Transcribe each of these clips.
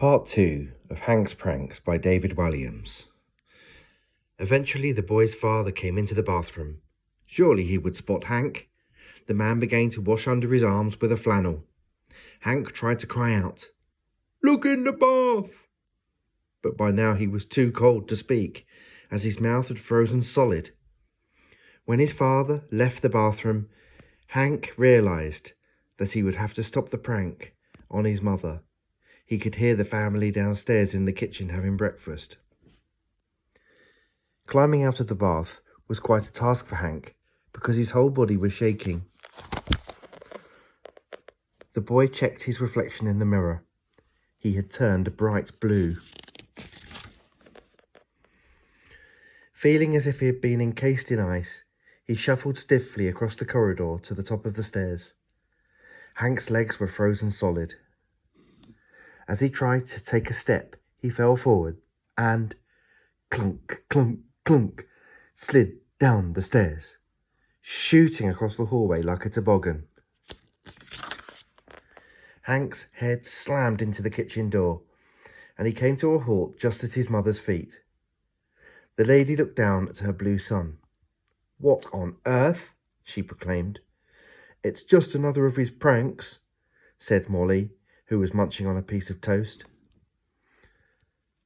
Part 2 of Hank's Pranks by David Williams. Eventually the boy's father came into the bathroom. Surely he would spot Hank. The man began to wash under his arms with a flannel. Hank tried to cry out, "Look in the bath!" But by now he was too cold to speak, as his mouth had frozen solid. When his father left the bathroom, Hank realized that he would have to stop the prank on his mother. He could hear the family downstairs in the kitchen having breakfast. Climbing out of the bath was quite a task for Hank, because his whole body was shaking. The boy checked his reflection in the mirror. He had turned bright blue. Feeling as if he had been encased in ice, he shuffled stiffly across the corridor to the top of the stairs. Hank's legs were frozen solid. As he tried to take a step, he fell forward and, clunk, clunk, clunk, slid down the stairs, shooting across the hallway like a toboggan. Hank's head slammed into the kitchen door, and he came to a halt just at his mother's feet. The lady looked down at her blue son. "What on earth?" she proclaimed. "It's just another of his pranks," said Molly, who was munching on a piece of toast.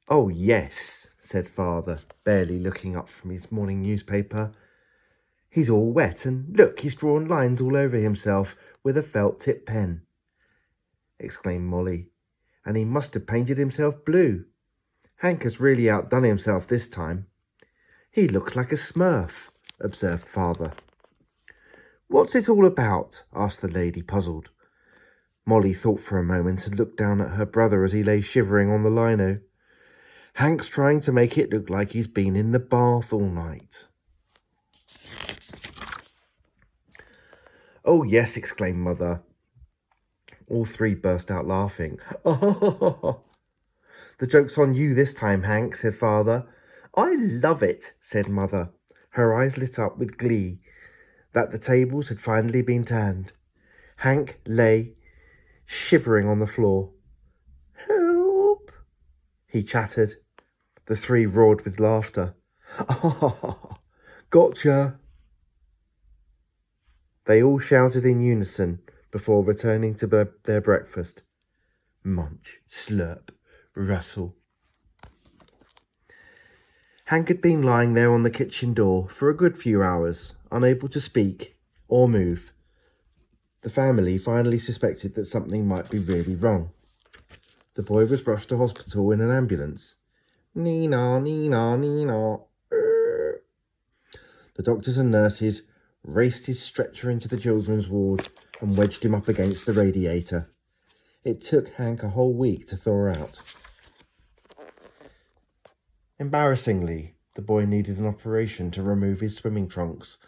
"Oh, yes," said father, barely looking up from his morning newspaper. "He's all wet, and look, he's drawn lines all over himself with a felt-tip pen," exclaimed Molly. "And he must have painted himself blue. Hank has really outdone himself this time." "He looks like a smurf," observed father. "What's it all about?" asked the lady, puzzled. Molly thought for a moment and looked down at her brother as he lay shivering on the lino. "Hank's trying to make it look like he's been in the bath all night." "Oh, yes," exclaimed mother. All three burst out laughing. "The joke's on you this time, Hank," said father. "I love it," said mother. Her eyes lit up with glee that the tables had finally been turned. Hank lay shivering on the floor. "Help!" he chattered. The three roared with laughter. "Gotcha!" They all shouted in unison before returning to their breakfast. Munch, slurp, rustle. Hank had been lying there on the kitchen door for a good few hours, unable to speak or move. The family finally suspected that something might be really wrong. The boy was rushed to hospital in an ambulance. "Nina, Nina, Nina." The doctors and nurses raced his stretcher into the children's ward and wedged him up against the radiator. It took Hank a whole week to thaw out. Embarrassingly, the boy needed an operation to remove his swimming trunks.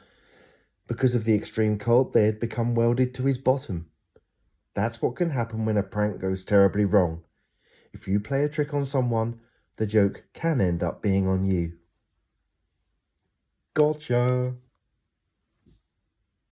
Because of the extreme cold, they had become welded to his bottom. That's what can happen when a prank goes terribly wrong. If you play a trick on someone, the joke can end up being on you. Gotcha!